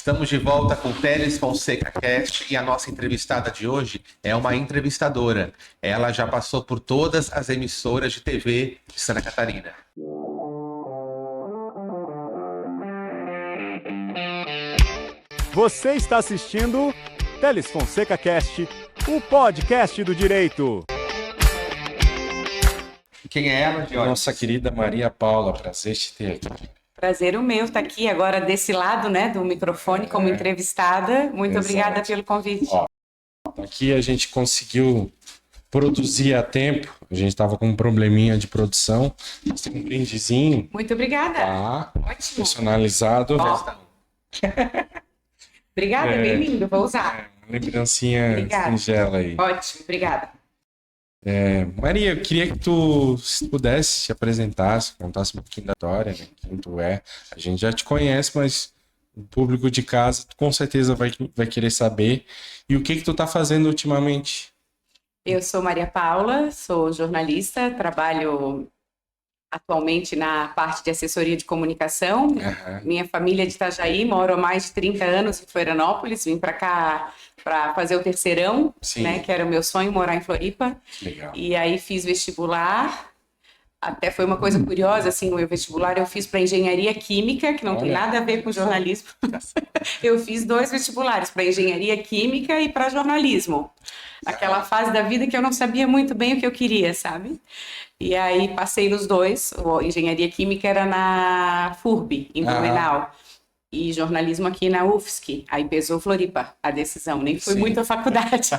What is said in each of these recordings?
Estamos de volta com o Teles Fonseca Cast e a nossa entrevistada de hoje é uma entrevistadora. Ela já passou por todas as emissoras de TV de Santa Catarina. Você está assistindo Teles Fonseca Cast, o podcast do direito. Quem é ela, Diógenes? Nossa querida Maria Paula, prazer te ter aqui. Prazer o meu estar aqui agora desse lado, né, do microfone como entrevistada. Muito obrigada pelo convite. Ó, aqui a gente conseguiu produzir a tempo. A gente estava com um probleminha de produção. Mas tem um brindezinho, Muito obrigada. tá? Ótimo. Personalizado. Ó. Obrigada, bem lindo, vou usar. Uma lembrancinha Obrigada. singela aí. Ótimo, obrigada. Maria, eu queria que tu, se pudesse, te apresentasse, contasse um pouquinho da história, né? Quem tu é. A gente já te conhece, mas o público de casa com certeza vai querer saber. E o que tu tá fazendo ultimamente? Eu sou Maria Paula, sou jornalista, trabalho atualmente na parte de assessoria de comunicação. Minha família é de Itajaí, moro há mais de 30 anos em Florianópolis, vim para cá para fazer o terceirão, Sim. né, que era o meu sonho, morar em Floripa. Legal. E aí fiz vestibular. Até foi uma coisa curiosa, assim, o meu vestibular eu fiz para engenharia química, que não tem nada a ver com jornalismo. Eu fiz 2 vestibulares, para engenharia química e para jornalismo. Naquela fase da vida que eu não sabia muito bem o que eu queria, sabe? E aí passei nos 2. A engenharia química era na FURB, em Blumenau. E jornalismo aqui na UFSC. Aí pesou Floripa a decisão. Nem fui muito à faculdade.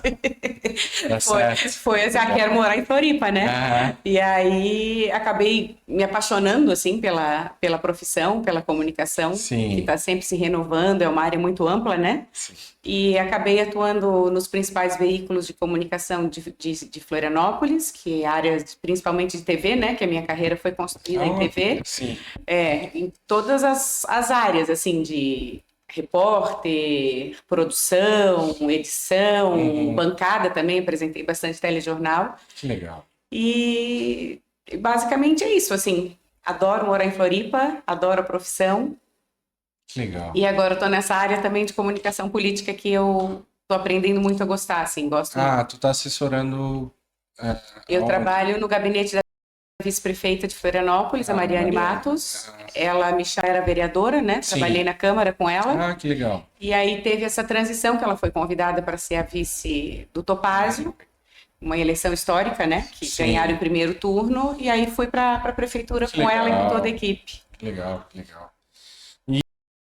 Foi assim, quero morar em Floripa, né? E aí acabei me apaixonando, assim, pela profissão, pela comunicação. Sim. Que está sempre se renovando, é uma área muito ampla, né? Sim. E acabei atuando nos principais veículos de comunicação de Florianópolis, que é área principalmente de TV, né? Que a minha carreira foi construída em TV. Sim. Em todas as áreas, assim, de repórter, produção, edição, bancada também, apresentei bastante telejornal. Que legal. E basicamente é isso, assim, adoro morar em Floripa, adoro a profissão. Que legal. E agora eu tô nessa área também de comunicação política que eu tô aprendendo muito a gostar, assim, gosto muito. Tu tá assessorando... Eu trabalho no gabinete da vice-prefeita de Florianópolis, a Mariane Matos. Ela me chamou, era vereadora, né? Sim. Trabalhei na Câmara com ela. Que legal. E aí teve essa transição que ela foi convidada para ser a vice do Topázio, uma eleição histórica, né? Que Sim. ganharam em primeiro turno. E aí fui para a prefeitura Que com ela e legal. com toda a equipe. Que legal, que legal.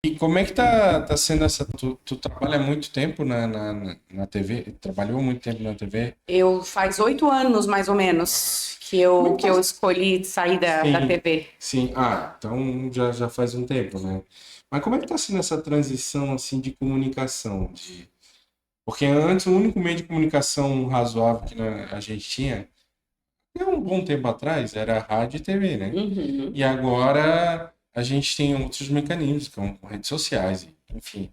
E como é que tá sendo essa... Tu trabalha muito tempo na TV? Trabalhou muito tempo na TV? Eu faz 8 anos, mais ou menos, que eu escolhi sair da TV. Sim, então já faz um tempo, né? Mas como é que tá sendo essa transição, assim, de comunicação? Porque antes, o único meio de comunicação razoável que a gente tinha, um bom tempo atrás, era rádio e TV, né? Uhum. E agora a gente tem outros mecanismos, como redes sociais, enfim.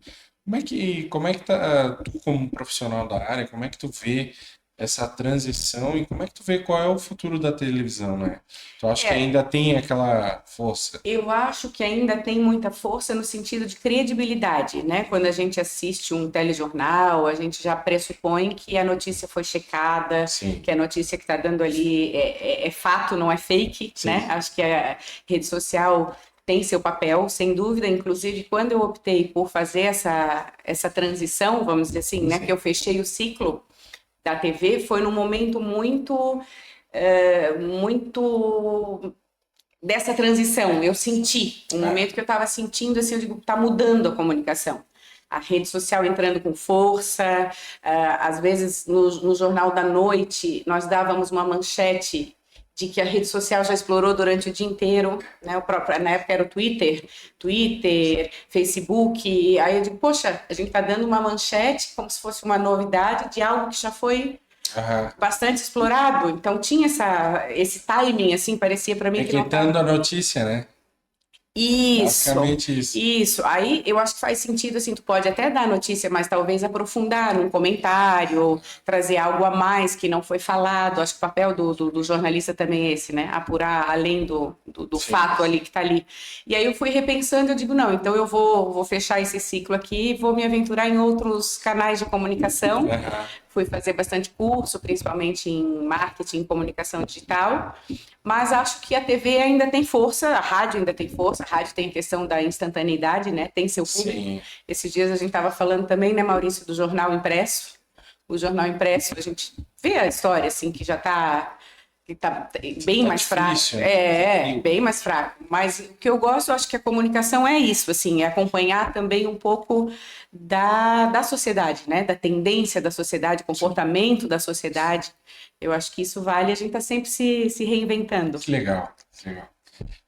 Como é que tá, tu como profissional da área, como é que tu vê essa transição e como é que tu vê qual é o futuro da televisão, né? Tu acha que ainda tem aquela força? Eu acho que ainda tem muita força no sentido de credibilidade, né? Quando a gente assiste um telejornal, a gente já pressupõe que a notícia foi checada, Sim. que a notícia que está dando ali é fato, não é fake, Sim. né? Acho que a rede social tem seu papel, sem dúvida. Inclusive, quando eu optei por fazer essa transição, vamos dizer assim, né? Que eu fechei o ciclo da TV, foi num momento muito dessa transição. Eu senti um momento que eu estava sentindo, assim, eu digo, está mudando a comunicação. A rede social entrando com força, às vezes no Jornal da Noite nós dávamos uma manchete de que a rede social já explorou durante o dia inteiro, né? Na época era o Twitter, Facebook, aí eu digo, poxa, a gente está dando uma manchete como se fosse uma novidade de algo que já foi bastante explorado. Então tinha esse timing, assim, parecia para mim que não Equitando a notícia, né? Isso, Basicamente isso. isso. Aí eu acho que faz sentido, assim, tu pode até dar a notícia, mas talvez aprofundar um comentário, trazer algo a mais que não foi falado. Acho que o papel do jornalista também é esse, né? Apurar além do Sim. fato ali que tá ali. E aí eu fui repensando, eu digo, não, então eu vou fechar esse ciclo aqui e vou me aventurar em outros canais de comunicação. Aham. Fui fazer bastante curso, principalmente em marketing e comunicação digital, mas acho que a TV ainda tem força, a rádio ainda tem força, a rádio tem questão da instantaneidade, né? Tem seu público. Sim. Esses dias a gente estava falando também, né, Maurício, do jornal impresso. O jornal impresso, a gente vê a história, assim, que já está bem Tá mais fraco. difícil, né? Bem mais fraco. Mas o que eu gosto, eu acho que a comunicação é isso, assim, é acompanhar também um pouco da sociedade, né? Da tendência da sociedade, comportamento da sociedade. Eu acho que isso vale, a gente está sempre se reinventando. Que legal, que legal.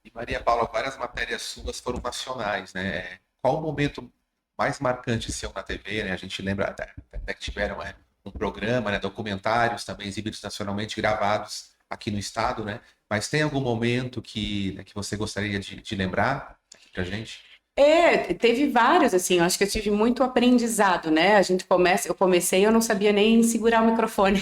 E Maria Paula, várias matérias suas foram nacionais, né? Qual o momento mais marcante seu na TV, né? A gente lembra até que tiveram um programa, né? Documentários também exibidos nacionalmente, gravados aqui no estado, né? Mas tem algum momento que você gostaria de lembrar aqui pra gente? Teve vários, assim, eu acho que eu tive muito aprendizado, né? Eu comecei, eu não sabia nem segurar o microfone.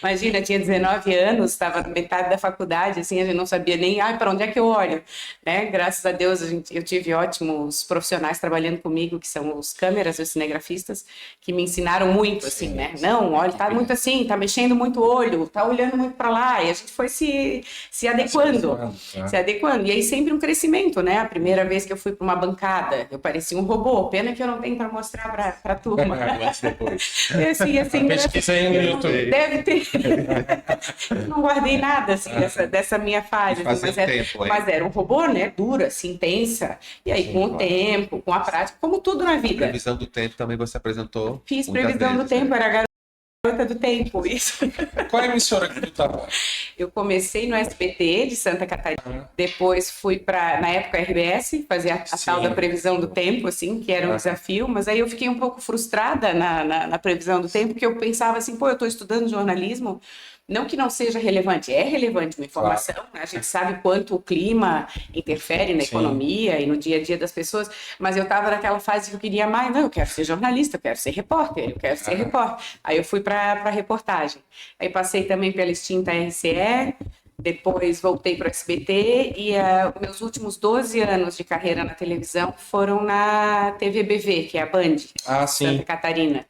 Imagina, eu tinha 19 anos, estava na metade da faculdade, assim, a gente não sabia nem, para onde é que eu olho, né? Graças a Deus, eu tive ótimos profissionais trabalhando comigo, que são os câmeras, os cinegrafistas, que me ensinaram muito, assim, né? Não, olha, tá muito assim, tá mexendo muito o olho, tá olhando muito para lá, e a gente foi se adequando, se adequando. E aí sempre um crescimento, né? A primeira vez que eu fui para uma bancada, eu parecia um robô, pena que eu não tenho para mostrar para a turma. Assim, Pesquisa aí no YouTube. Deve ter. Eu não guardei nada assim dessa minha fase, mas era um robô, né? Dura, assim, intensa. E aí, com o tempo, com a prática, como tudo na vida. Previsão do tempo também você apresentou. Fiz previsão do tempo, era a garota do tempo, isso. Qual é a emissora que tu estava? Eu comecei no SBT de Santa Catarina, depois fui na época, RBS, fazer a tal da previsão do tempo, assim, que era um desafio, mas aí eu fiquei um pouco frustrada na previsão do tempo, porque eu pensava assim, eu estou estudando jornalismo, não que não seja relevante, é relevante uma informação, né? A gente sabe quanto o clima interfere na economia e no dia a dia das pessoas, mas eu estava naquela fase que eu queria mais, não, eu quero ser jornalista, eu quero ser repórter, Aí eu fui para reportagem. Aí passei também pela extinta RCE, depois voltei para o SBT e meus últimos 12 anos de carreira na televisão foram na TVBV, que é a Band, Santa Catarina,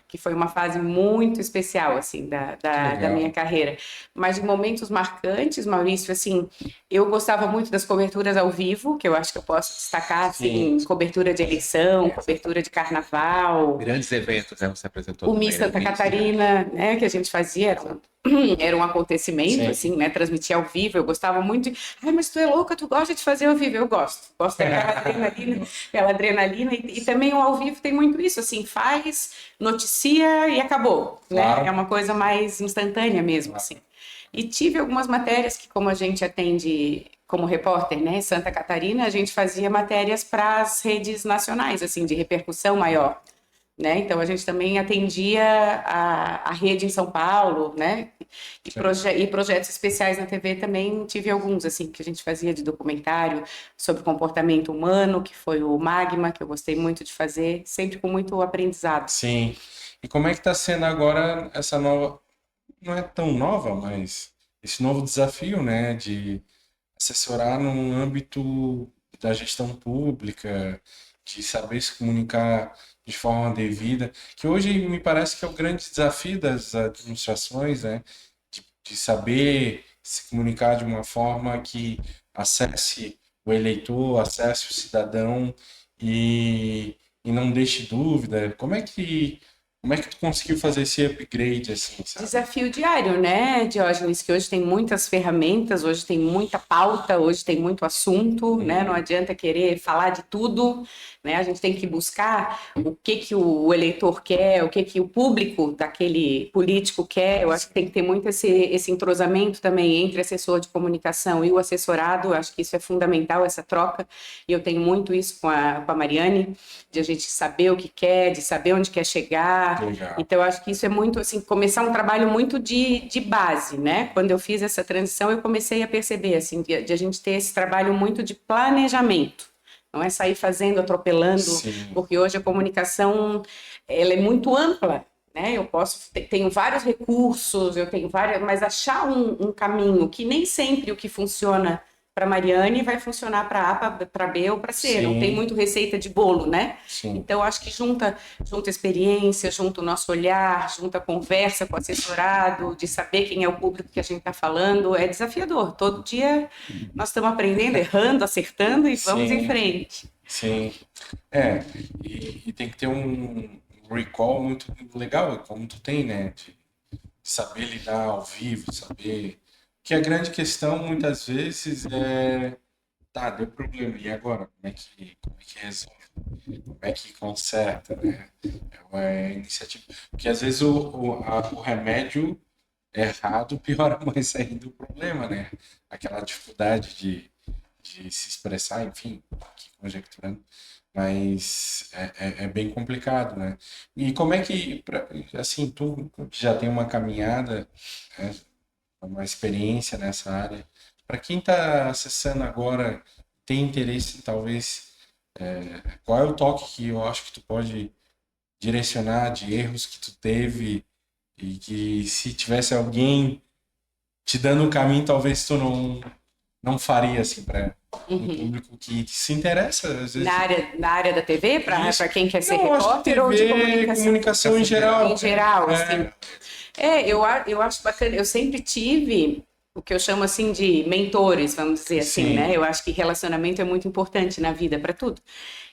que foi uma fase muito especial, assim, da minha carreira. Mas de momentos marcantes, Maurício, assim, eu gostava muito das coberturas ao vivo, que eu acho que eu posso destacar, assim, cobertura de eleição, cobertura de carnaval. Grandes eventos, né? Você apresentou O Miss Santa Catarina, né, que a gente fazia, era um acontecimento, assim, né, transmitir ao vivo, eu gostava muito mas tu é louca, tu gosta de fazer ao vivo? Eu gosto daquela adrenalina e também o ao vivo tem muito isso, assim, faz, noticia e acabou, né, é uma coisa mais instantânea mesmo, assim. E tive algumas matérias que, como a gente atende como repórter, né, em Santa Catarina, a gente fazia matérias para as redes nacionais, assim, de repercussão maior. Né? Então, a gente também atendia a rede em São Paulo, né? E projetos especiais na TV também tive alguns, assim, que a gente fazia de documentário sobre comportamento humano, que foi o Magma, que eu gostei muito de fazer, sempre com muito aprendizado. Sim. E como é que está sendo agora essa nova, não é tão nova, mas esse novo desafio, né, de assessorar no âmbito da gestão pública, de saber se comunicar de forma devida, que hoje me parece que é o grande desafio das administrações, né? De saber se comunicar de uma forma que acesse o eleitor, acesse o cidadão e não deixe dúvida. Como é que tu conseguiu fazer esse upgrade, assim, sabe? Desafio diário, né, Diógenes? Que hoje tem muitas ferramentas, hoje tem muita pauta, hoje tem muito assunto, né? Não adianta querer falar de tudo, né? A gente tem que buscar o que o eleitor quer, o que o público daquele político quer. Eu acho que tem que ter muito esse entrosamento também entre assessor de comunicação e o assessorado. Eu acho que isso é fundamental, essa troca. E eu tenho muito isso com a Mariane, de a gente saber o que quer, de saber onde quer chegar, estudar. Legal. Então, eu acho que isso é muito, assim, começar um trabalho muito de base, né? Quando eu fiz essa transição, eu comecei a perceber, assim, de a gente ter esse trabalho muito de planejamento. Não é sair fazendo, atropelando, Sim. porque hoje a comunicação, ela é muito ampla, né? Eu tenho vários recursos, eu tenho várias, mas achar um caminho que nem sempre o que funciona para Mariane vai funcionar para A, para B ou para C. Não tem Sim. muito receita de bolo, né? Sim. Então, acho que junta experiência, junta o nosso olhar, junta a conversa com o assessorado, de saber quem é o público que a gente está falando, é desafiador. Todo dia nós estamos aprendendo, errando, acertando e vamos em Sim. frente. Sim. E tem que ter um recall muito legal, como tu tem, né? De saber lidar ao vivo, saber. Que a grande questão muitas vezes é, tá, deu problema, e agora? Como é que resolve? Como é que conserta, né? É uma iniciativa. Porque às vezes o remédio errado piora mais ainda o problema, né? Aquela dificuldade de se expressar, enfim, aqui conjecturando, mas é bem complicado, né? E como é que, assim, tu que já tem uma caminhada, né, uma experiência nessa área, para quem está acessando agora, tem interesse, talvez, qual é o toque que eu acho que tu pode direcionar de erros que tu teve e que se tivesse alguém te dando um caminho, talvez tu não faria assim para um público que se interessa, às vezes. Na área da TV, para Isso. quem quer ser Não, acho que repórter ou de TV, comunicação em geral. Em geral, assim. Eu acho bacana. Eu sempre tive o que eu chamo assim de mentores, vamos dizer assim, Sim. né? Eu acho que relacionamento é muito importante na vida para tudo.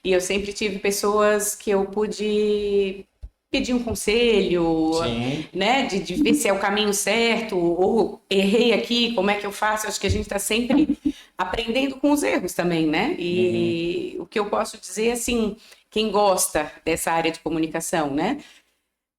E eu sempre tive pessoas que eu pude pedir um conselho, Sim. né? De ver se é o caminho certo, ou errei aqui, como é que eu faço? Eu acho que a gente está sempre aprendendo com os erros também, né? E o que eu posso dizer, assim, quem gosta dessa área de comunicação, né?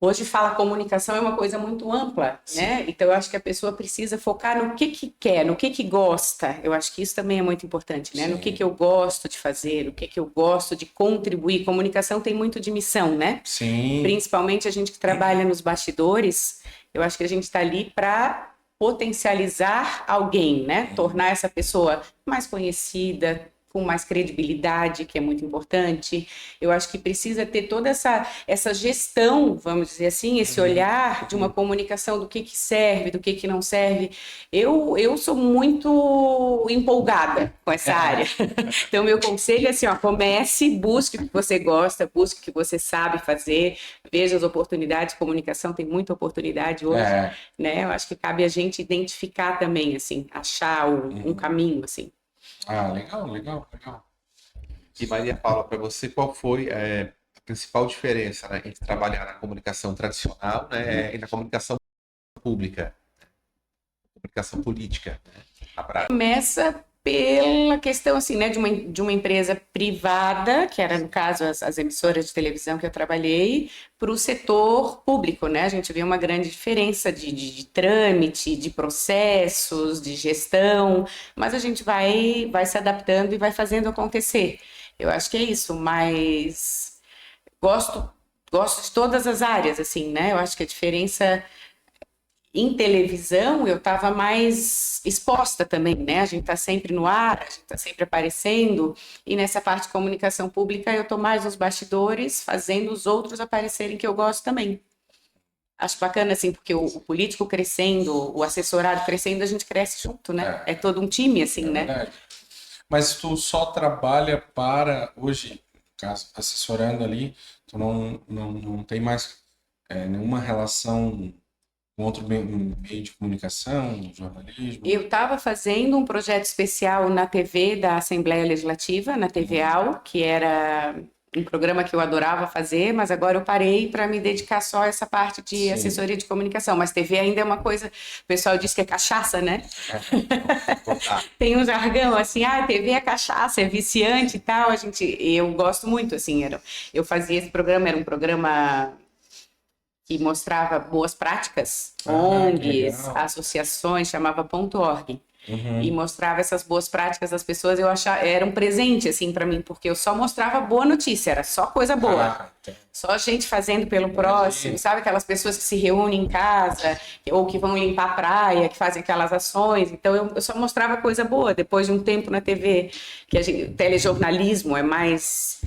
Hoje fala comunicação é uma coisa muito ampla, né? Então eu acho que a pessoa precisa focar no que quer, no que gosta. Eu acho que isso também é muito importante, né? Sim. No que eu gosto de fazer, no que eu gosto de contribuir. Comunicação tem muito de missão, né? Sim. Principalmente a gente que trabalha nos bastidores, eu acho que a gente está ali para potencializar alguém, né? Tornar essa pessoa mais conhecida, com mais credibilidade, que é muito importante. Eu acho que precisa ter toda essa gestão, vamos dizer assim, esse olhar de uma comunicação do que serve, do que não serve. Eu sou muito empolgada com essa área. Então, meu conselho é assim, ó, comece, busque o que você gosta, busque o que você sabe fazer, veja as oportunidades. Comunicação tem muita oportunidade hoje, né? Eu acho que cabe a gente identificar também, assim, achar um caminho, assim. Ah, legal. E Maria Paula, para você, qual foi a principal diferença, né, entre trabalhar na comunicação tradicional, né, e na comunicação pública, comunicação política, né, na prática? Começa pela questão assim, né, de uma empresa privada, que era no caso as emissoras de televisão que eu trabalhei, para o setor público, né? A gente vê uma grande diferença de trâmite, de processos, de gestão, mas a gente vai se adaptando e vai fazendo acontecer. Eu acho que é isso, mas gosto de todas as áreas, assim, né? Eu acho que a diferença em televisão eu estava mais exposta também, né? A gente está sempre no ar, a gente está sempre aparecendo, e nessa parte de comunicação pública eu estou mais nos bastidores, fazendo os outros aparecerem, que eu gosto também. Acho bacana, assim, porque o político crescendo, o assessorado crescendo, a gente cresce junto, né? É todo um time, assim, né? Verdade. Mas tu só trabalha para, hoje, no caso, assessorando ali, tu não tem mais nenhuma relação com outro meio de comunicação, jornalismo? Eu estava fazendo um projeto especial na TV da Assembleia Legislativa, na TVAL, que era um programa que eu adorava fazer, mas agora eu parei para me dedicar só a essa parte de assessoria de comunicação. Mas TV ainda é uma coisa, o pessoal diz que é cachaça, né? Tem um jargão assim, TV é cachaça, é viciante e tal. Eu gosto muito, assim, eu fazia esse programa, era um programa que mostrava boas práticas, ONGs, associações, chamava .org. E mostrava essas boas práticas das pessoas, eu achava, era um presente, assim, para mim, porque eu só mostrava boa notícia, era só coisa boa. Só gente fazendo pelo próximo, sabe? Aquelas pessoas que se reúnem em casa, ou que vão limpar a praia, que fazem aquelas ações. Então, eu só mostrava coisa boa. Depois de um tempo na TV, o telejornalismo é mais...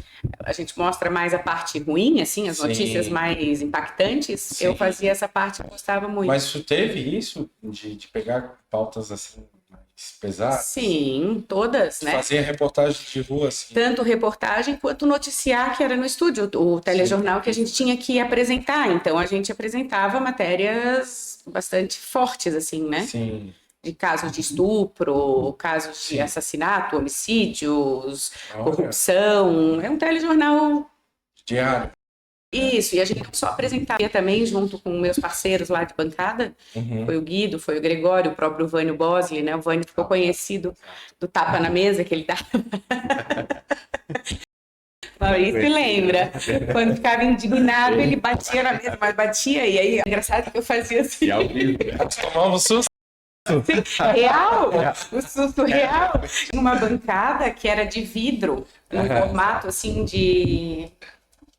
A gente mostra mais a parte ruim, assim, as notícias mais impactantes. Eu fazia essa parte que eu gostava muito. Mas tu teve isso de pegar pautas assim mais pesadas? Sim, todas, né? Fazia reportagem de rua, assim. Tanto reportagem quanto noticiar, que era no estúdio, o telejornal que a gente tinha que apresentar. Então, a gente apresentava matérias bastante fortes, assim, né? Sim. De casos de estupro, casos de assassinato, homicídios, corrupção. É um telejornal diário. Isso, e a gente não só apresentava também, junto com meus parceiros lá de bancada, foi o Guido, foi o Gregório, o próprio Vânio Bosley, né? O Vânio ficou conhecido do tapa na mesa que ele dava. Maurício lembra, quando ficava indignado, ele batia na mesa, mas batia, e aí, é engraçado que eu fazia assim. Tomava um susto. Real, o susto real. Tinha uma bancada que era de vidro, num formato assim de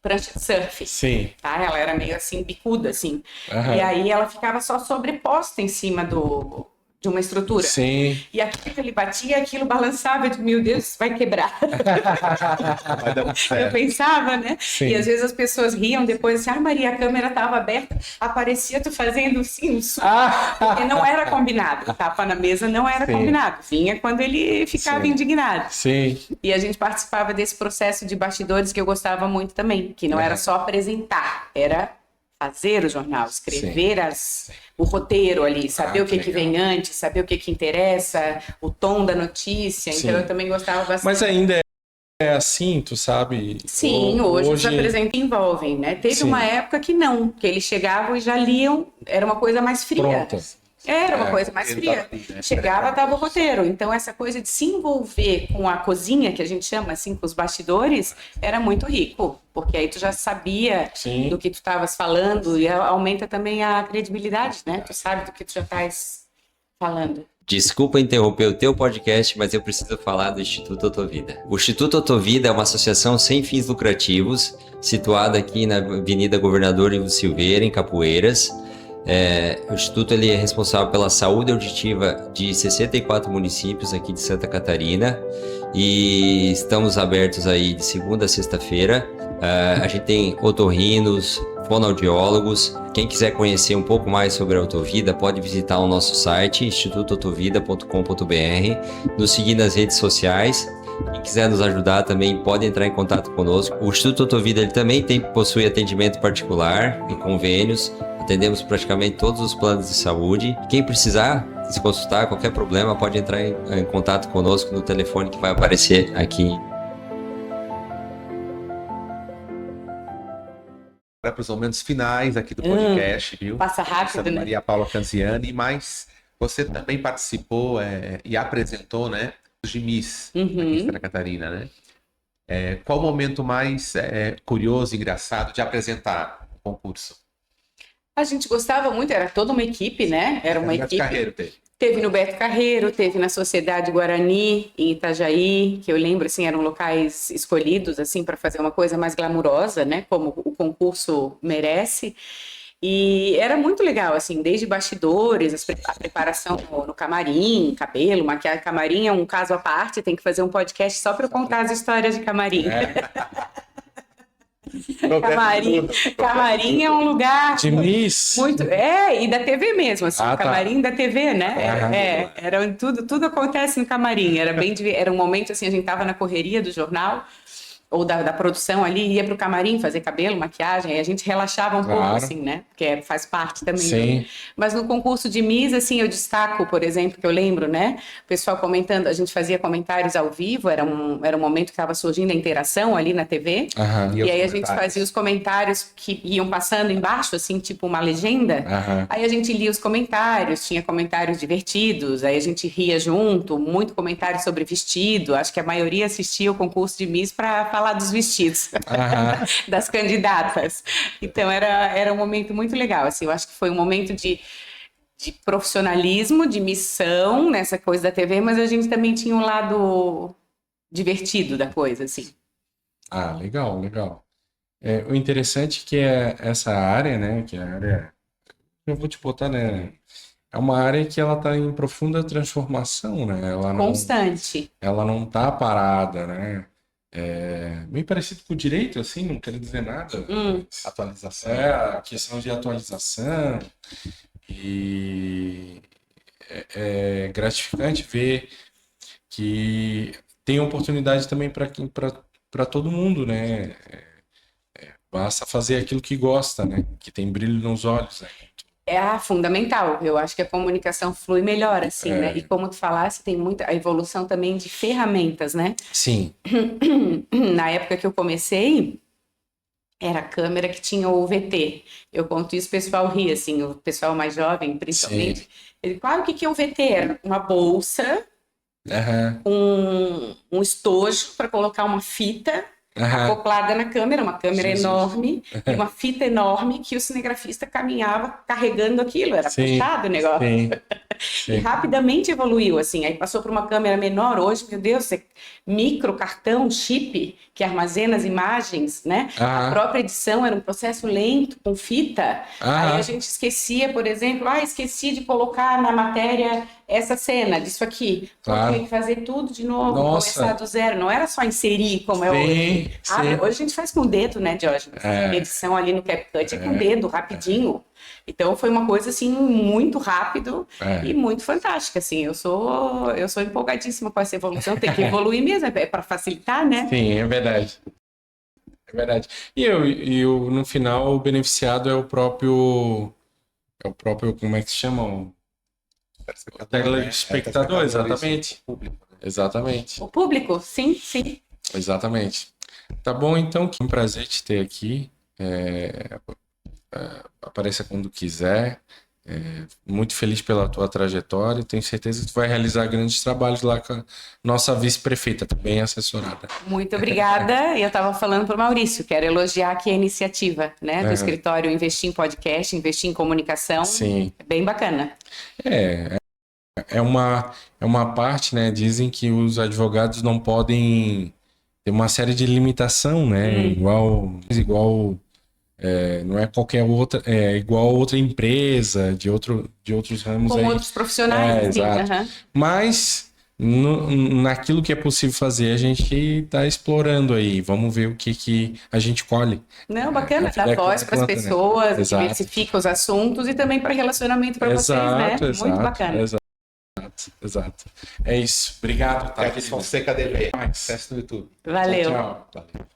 prancha de surf. Sim. Tá? Ela era meio assim, bicuda, assim. E aí ela ficava só sobreposta em cima de uma estrutura. Sim. E aquilo que ele batia, aquilo balançava, eu digo, meu Deus, isso vai quebrar. Eu pensava, né? Sim. E às vezes as pessoas riam depois assim, Maria, a câmera estava aberta, aparecia tu fazendo assim, porque não era combinado. Tapa na mesa não era combinado. Vinha quando ele ficava indignado. Sim. E a gente participava desse processo de bastidores que eu gostava muito também, que não era só apresentar, era fazer o jornal, escrever o roteiro ali, saber o que vem antes, saber o que interessa, o tom da notícia. Então eu também gostava bastante. Mas ainda é assim, tu sabe? Sim, hoje os apresentantes envolvem, né? Teve uma época que não, que eles chegavam e já liam, era uma coisa mais fria. Pronta. Era uma coisa mais fria. Chegava, tava o roteiro. Então, essa coisa de se envolver com a cozinha, que a gente chama assim, com os bastidores, era muito rico. Porque aí tu já sabia do que tu estavas falando e aumenta também a credibilidade, né? Tu sabe do que tu já estás falando. Desculpa interromper o teu podcast, mas eu preciso falar do Instituto Otovida. O Instituto Otovida é uma associação sem fins lucrativos, situada aqui na Avenida Governador Ivo Silveira, em Capoeiras. O Instituto ele é responsável pela saúde auditiva de 64 municípios aqui de Santa Catarina e estamos abertos aí de segunda a sexta-feira. A gente tem otorrinos, fonoaudiólogos. Quem quiser conhecer um pouco mais sobre a Otovida pode visitar o nosso site institutootovida.com.br, nos seguir nas redes sociais. Quem quiser nos ajudar também pode entrar em contato conosco. O Instituto Otovida ele também possui atendimento particular e convênios. Atendemos praticamente todos os planos de saúde. Quem precisar se consultar, qualquer problema, pode entrar em contato conosco no telefone que vai aparecer aqui. Para os momentos finais aqui do podcast, viu? Passa rápido, né? Maria Paula Canziani, mas você também participou e apresentou, né? De Miss aqui em Santa Catarina, né? Qual o momento mais curioso e engraçado de apresentar o concurso? A gente gostava muito, era toda uma equipe, né? Era uma equipe. Carreiro teve. Teve no Beto Carreiro, teve na Sociedade Guarani, em Itajaí, que eu lembro, assim, eram locais escolhidos, assim, para fazer uma coisa mais glamurosa, né? Como o concurso merece. E era muito legal, assim, desde bastidores, a preparação no camarim, cabelo, maquiagem. Camarim é um caso à parte, tem que fazer um podcast só para eu contar as histórias de camarim. Camarim é um lugar de Miss. Muito, e da TV mesmo, assim, camarim da TV, né? Era tudo acontece no camarim. Era um momento assim, a gente tava na correria do jornal ou da produção ali, ia pro camarim fazer cabelo, maquiagem, aí a gente relaxava um pouco, assim, né? Porque faz parte também. Sim. Mas no concurso de Miss, assim, eu destaco, por exemplo, que eu lembro, né? O pessoal comentando, a gente fazia comentários ao vivo, era um momento que estava surgindo a interação ali na TV. E aí a gente fazia os comentários que iam passando embaixo, assim, tipo uma legenda. Aí a gente lia os comentários, tinha comentários divertidos, aí a gente ria junto, muito comentário sobre vestido. Acho que a maioria assistia o concurso de Miss para falar dos vestidos das candidatas. Então era um momento muito legal, assim, eu acho que foi um momento de de profissionalismo, de missão nessa coisa da TV, mas a gente também tinha um lado divertido da coisa, assim. Ah, legal, legal. O interessante é que é essa área, né? Que é a área. Eu vou te botar, né? É uma área que ela está em profunda transformação, né? Constante. Ela não está parada, né? Meio parecido com o direito, assim, não quero dizer nada. Atualização. A questão de atualização. E é gratificante ver que tem oportunidade também para todo mundo, né? Basta fazer aquilo que gosta, né? Que tem brilho nos olhos, né? É fundamental. Eu acho que a comunicação flui melhor, assim, né? E como tu falaste, tem muita a evolução também de ferramentas, né? Sim. Na época que eu comecei, era a câmera que tinha o VT. Eu conto isso, o pessoal ri, assim, o pessoal mais jovem, principalmente. Sim. Ele, claro, o que é o VT? Era uma bolsa, Aham. um estojo para colocar uma fita Aham. acoplada na câmera, uma câmera Jesus. enorme e uma fita enorme que o cinegrafista caminhava carregando aquilo. Era Sim. puxado o negócio. Sim. E rapidamente evoluiu, assim. Aí passou para uma câmera menor. Hoje, meu Deus, micro cartão, chip, que armazena as imagens, né? A própria edição era um processo lento, com fita. Aí a gente esquecia, por exemplo, esqueci de colocar na matéria essa cena disso aqui. Claro. Tinha que fazer tudo de novo, Nossa. começar do zero. Não era só inserir como é hoje. Sim. Hoje a gente faz com o dedo, né, Diógenes? Edição ali no CapCut é com o dedo, rapidinho. Então foi uma coisa assim muito rápido e muito fantástica, assim. Eu sou empolgadíssima com essa evolução. Tem que evoluir mesmo, é para facilitar, né? Sim, é verdade. É verdade. No final o beneficiado é o próprio como é que se chama? O telespectador, exatamente. O público, né? Exatamente. O público, sim, sim. Exatamente. Tá bom, então, que um prazer te ter aqui. Apareça quando quiser. Muito feliz pela tua trajetória. Tenho certeza que tu vai realizar grandes trabalhos lá com a nossa vice-prefeita, também assessorada. Muito obrigada. E eu estava falando para o Maurício, quero elogiar aqui a iniciativa, né, do escritório Investir em Podcast, Investir em Comunicação. Sim. É bem bacana. É uma parte, né? Dizem que os advogados não podem ter uma série de limitação, né? Igual não é qualquer outra, é igual outra empresa de outros ramos Com aí. outros profissionais, sim. Exato. Aham. Mas naquilo que é possível fazer, a gente está explorando aí. Vamos ver o que a gente colhe. Não, bacana, dá voz para as pessoas, diversifica os assuntos e também para relacionamento para vocês, né? Muito bacana. Exato. É isso. Obrigado, tá? Teles Fonseca DV. Acesso no YouTube. Valeu. Tchau. Valeu.